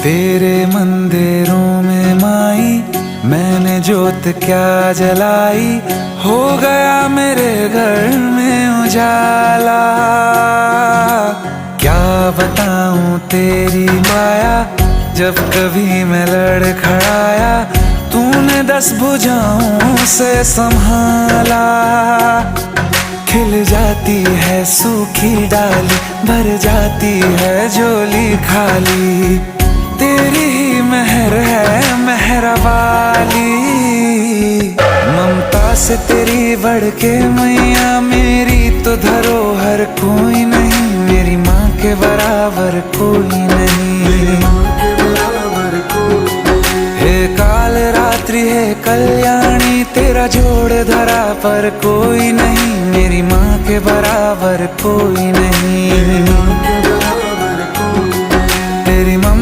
तेरे मंदिरों में माई मैंने जोत क्या जलाई, हो गया मेरे घर में उजाला। क्या बताऊं तेरी माया, जब कभी मैं लड़खड़ाया तूने 10 भुजाओं से संभाला। खिल जाती है सूखी डाली, भर जाती है झोली खाली, तेरी ही मेहर है मेहरा वाली। ममता से तेरी बढ़ के मैया मेरी तो धरोहर कोई नहीं, मेरी माँ के बराबर कोई नहीं। हे काल रात्रि है कल्याणी, तेरा जोड़ धरा पर कोई नहीं, मेरी माँ के बराबर कोई नहीं।